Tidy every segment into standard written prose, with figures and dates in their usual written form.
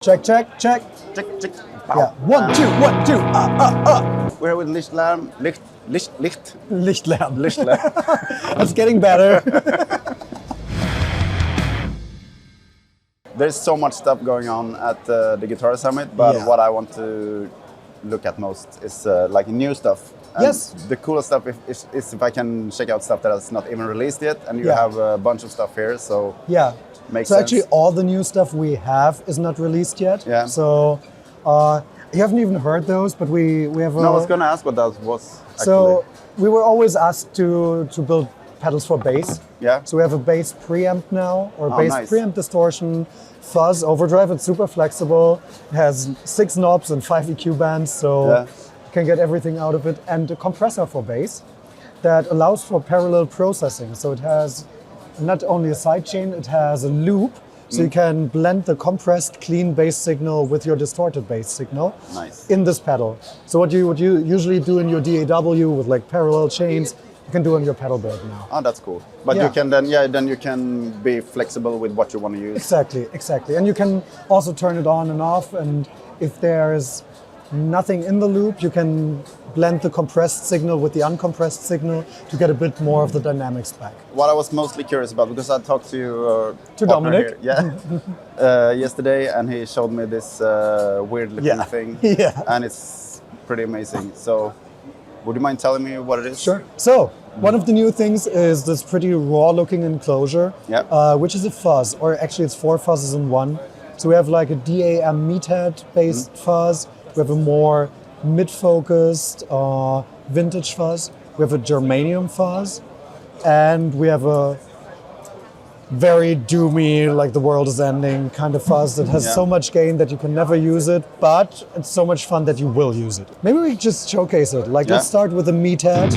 Check, check, check. Check. Yeah. 1, 2, 1, 2. We're with Lichtlaerm. Lichtlaerm. Lichtlaerm. That's getting better. There's so much stuff going on at the Guitar Summit, but Yeah. what I want to look at most is like new stuff. And Yes. The coolest stuff is if I can check out stuff that is not even released yet, and you Yeah. have a bunch of stuff here, so Yeah. makes So sense. actually all the new stuff we have is not released yet. Yeah. So you haven't even heard those, but we have a... No, I was going to ask what that was actually. So we were always asked to build pedals for bass. Yeah. So we have a bass preamp now, or Oh, bass nice. preamp distortion, fuzz, overdrive. It's super flexible. It has 6 knobs and 5 EQ bands, so Yeah. you can get everything out of it. And a compressor for bass that allows for parallel processing. So it has not only a sidechain, it has a loop. So you can blend the compressed, clean bass signal with your distorted bass signal Nice. in this pedal. So what you usually do in your DAW with like parallel chains, you can do on your pedal board now. Oh, that's cool. But Yeah. you can then you can be flexible with what you want to use. Exactly. And you can also turn it on and off. And if there's nothing in the loop, you can blend the compressed signal with the uncompressed signal to get a bit more of the dynamics back. What I was mostly curious about, because I talked to To partner Dominic. here, yesterday, and he showed me this weird looking Yeah. thing, Yeah. and it's pretty amazing. So, would you mind telling me what it is? Sure. So one of the new things is this pretty raw looking enclosure, Yeah. which is a fuzz, or actually it's 4 fuzzes in one. So we have like a DAM meathead based fuzz. We have a more mid-focused vintage fuzz. We have a germanium fuzz, and we have a very doomy, like the world is ending kind of fuzz that has Yeah. so much gain that you can never use it, but it's so much fun that you will use it. Maybe we just showcase it. Like, Yeah. let's start with the meathead.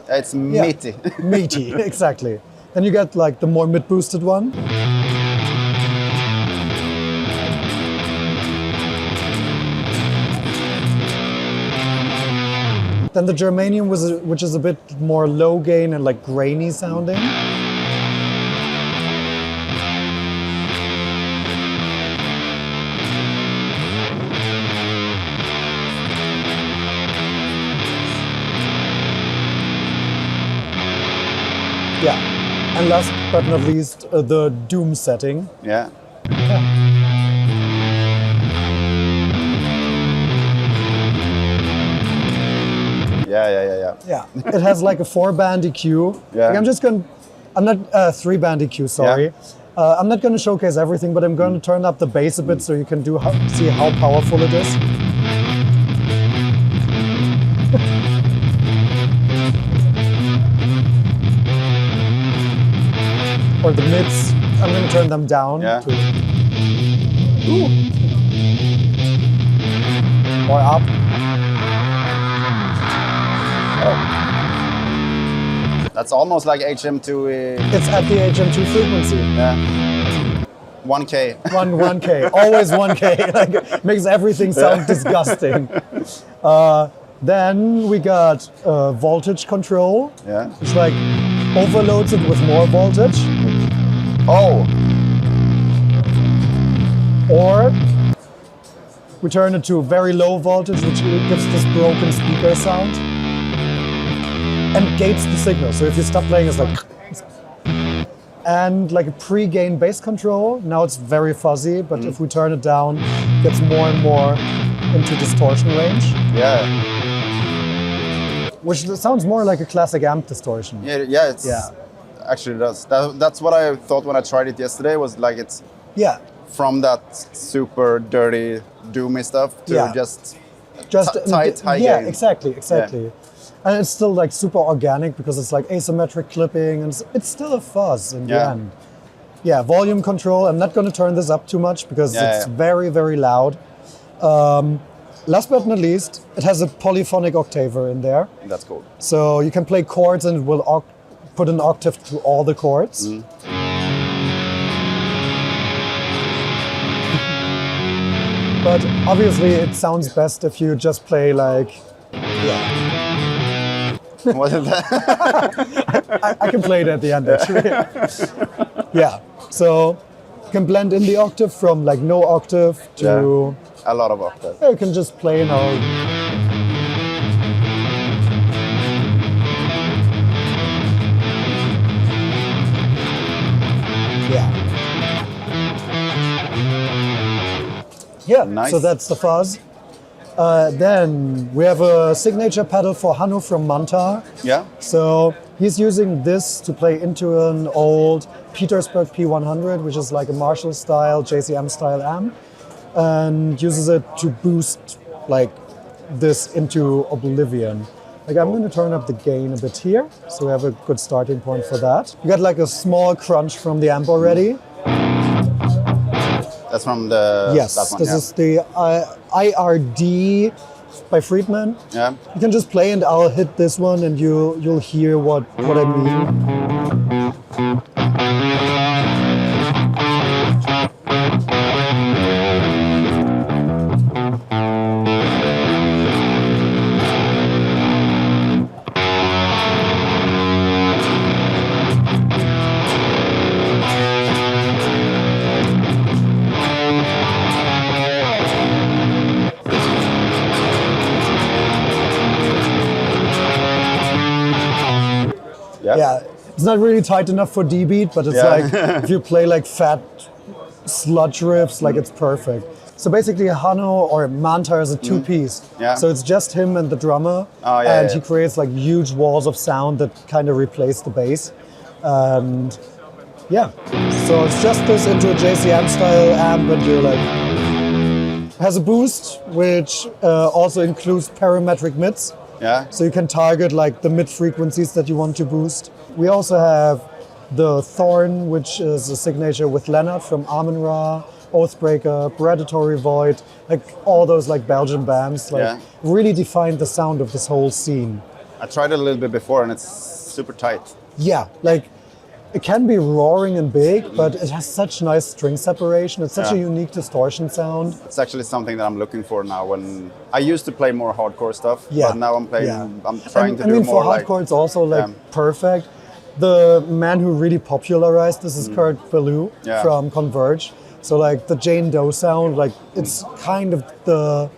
It's meaty. Meaty, exactly. Then you get like the more mid-boosted one. Then the germanium, which is a bit more low gain and like grainy sounding. Yeah. And last but not least, the doom setting. Yeah. Yeah. Yeah. It has like a 4-band EQ. Yeah. Like I'm not 3-band EQ, sorry. Yeah. I'm not going to showcase everything, but I'm going to turn up the bass a bit so you can see how powerful it is. Or the mids, I'm going to turn them down. Yeah. Ooh. Or up. That's almost like HM2. It's at the HM2 frequency. Yeah. 1K. 1K, always 1K. Like, it makes everything sound disgusting. Then we got voltage control. Yeah. It's like overloads it with more voltage. Oh. Or we turn it to very low voltage, which gives this broken speaker sound and gates the signal. So if you stop playing, it's like... And like a pre-gain bass control, now it's very fuzzy, but if we turn it down, it gets more and more into distortion range. Yeah. Which sounds more like a classic amp distortion. Yeah. It's Yeah. actually does. That's what I thought when I tried it yesterday. Was like it's Yeah. from that super dirty, doomy stuff to Yeah. just Just high yeah, gain. exactly. And it's still like super organic because it's like asymmetric clipping and it's still a fuzz in the Yeah. end. Yeah, volume control. I'm not going to turn this up too much because it's very, very loud. Last but not least, it has a polyphonic octaver in there. That's cool. So you can play chords and it will put an octave to all the chords. But obviously it sounds best if you just play like, Was it that? I can play it at the end actually. Yeah, so you can blend in the octave from like no octave to a lot of octaves. you can just play in our yeah, Nice. so that's the fuzz. Then we have a signature pedal for Hanno from Manta. Yeah. So he's using this to play into an old Petersburg P100, which is like a Marshall style, JCM style amp, and uses it to boost like this into oblivion. Like I'm going to turn up the gain a bit here, so we have a good starting point for that. You got like a small crunch from the amp already. That's from the Yes, that one, this is the IRD by Friedman. Yeah. You can just play and I'll hit this one and you'll hear what I mean. Yeah, it's not really tight enough for D-beat, but it's like if you play like fat sludge riffs, like it's perfect. So basically Hanno or Manta is a two-piece. Yeah. So it's just him and the drummer, and he creates like huge walls of sound that kind of replace the bass. And yeah, so it's just this into a JCM style amp, and you're like, has a boost, which also includes parametric mids. Yeah. So you can target like the mid frequencies that you want to boost. We also have the Thorn, which is a signature with Leonard from Amun-Ra, Oathbreaker, Predatory Void, like all those like Belgian bands, like really defined the sound of this whole scene. I tried it a little bit before and it's super tight. Yeah, like it can be roaring and big, but it has such nice string separation. It's such a unique distortion sound. It's actually something that I'm looking for now. When I used to play more hardcore stuff, but now I'm playing. I'm trying to do more. For hardcore, it's also like perfect. The man who really popularized this is Kurt Ballou from Converge. So like the Jane Doe sound, like it's kind of the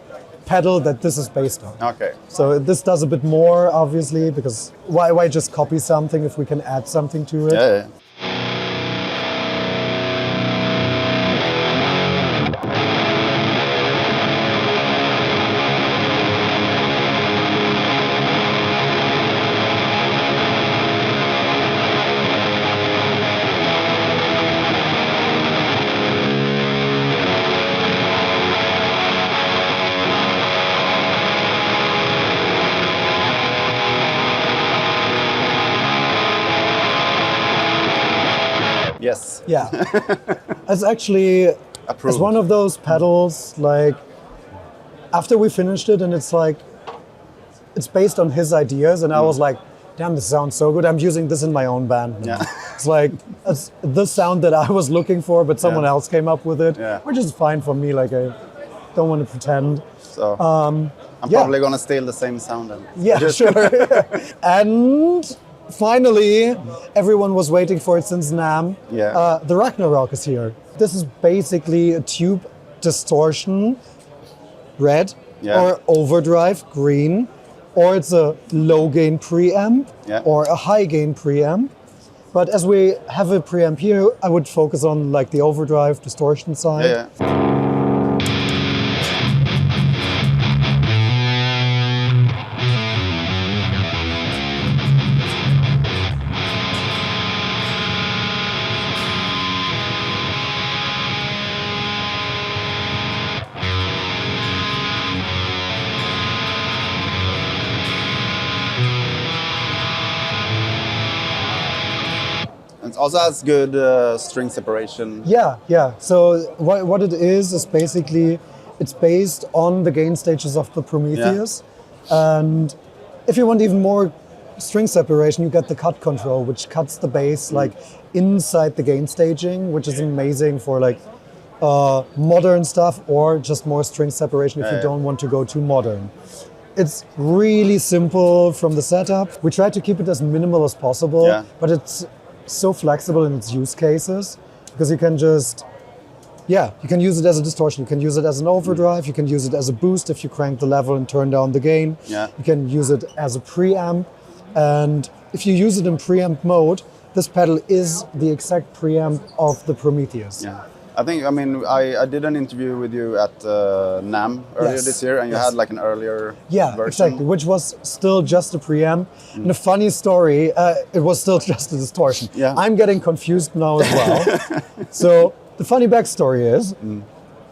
pedal that this is based on. Okay. So this does a bit more, obviously, because why just copy something if we can add something to it? Yeah. Yes. Yeah. It's actually it's one of those pedals, like after we finished it and it's like it's based on his ideas and I was like, damn, this sounds so good. I'm using this in my own band now. It's like it's the sound that I was looking for, but someone else came up with it, which is fine for me. Like I don't want to pretend. So I'm probably gonna steal the same sound then. Yeah, sure. And finally, everyone was waiting for it since NAMM. Yeah. The Ragnarok is here. This is basically a tube distortion, red, or overdrive, green, or it's a low gain preamp, or a high gain preamp. But as we have a preamp here, I would focus on like the overdrive distortion side. It also has good string separation. Yeah. So what it is basically, it's based on the gain stages of the Prometheus. And if you want even more string separation, you get the cut control, which cuts the bass like inside the gain staging, which is amazing for like modern stuff or just more string separation if you don't want to go too modern. It's really simple from the setup. We try to keep it as minimal as possible, but it's so flexible in its use cases because you can just, you can use it as a distortion. You can use it as an overdrive. You can use it as a boost if you crank the level and turn down the gain. Yeah. You can use it as a preamp. And if you use it in preamp mode, this pedal is the exact preamp of the Prometheus. Yeah. I did an interview with you at NAMM earlier this year, and you had like an earlier version. Exactly, which was still just a preamp. And a funny story, it was still just a distortion. Yeah. I'm getting confused now as well. So the funny backstory is,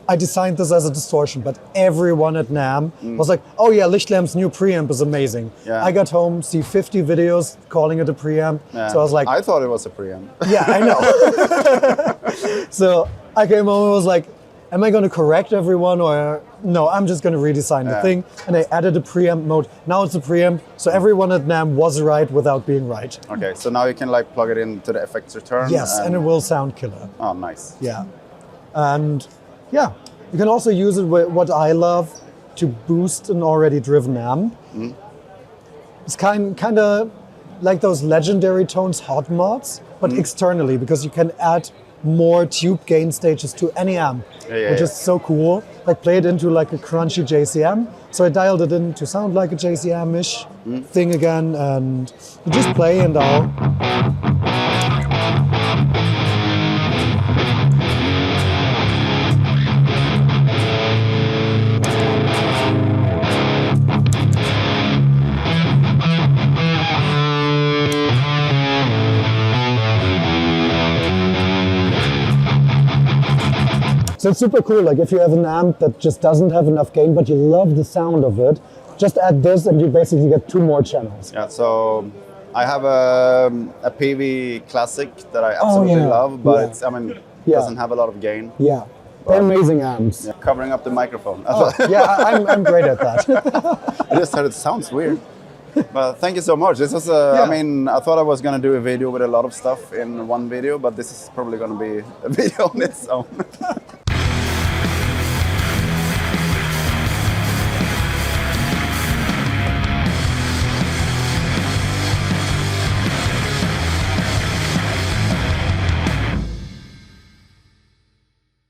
I designed this as a distortion, but everyone at NAMM was like, oh yeah, Lichtlaerm's new preamp is amazing. Yeah. I got home, see 50 videos calling it a preamp. Yeah. So I was like... I thought it was a preamp. Yeah, I know. So I came home and was like, am I going to correct everyone or no, I'm just going to redesign the thing. And I added a preamp mode. Now it's a preamp. So everyone at NAMM was right without being right. Okay, so now you can like plug it into the effects return. Yes, and it will sound killer. Oh, nice. Yeah. And yeah, you can also use it with what I love to boost an already driven amp. It's kind of like those legendary tones hot mods, but externally, because you can add more tube gain stages to any amp, which is so cool. Like play it into like a crunchy JCM. So I dialed it in to sound like a JCM-ish thing again, and you just play and all. So it's super cool, like if you have an amp that just doesn't have enough gain, but you love the sound of it, just add this and you basically get 2 more channels. Yeah, so I have a PV Classic that I absolutely love, but it's, doesn't have a lot of gain. Yeah, they're amazing amps. Yeah, covering up the microphone. I'm great at that. I just heard it sounds weird. But thank you so much. This was, I thought I was going to do a video with a lot of stuff in one video, but this is probably going to be a video on its own.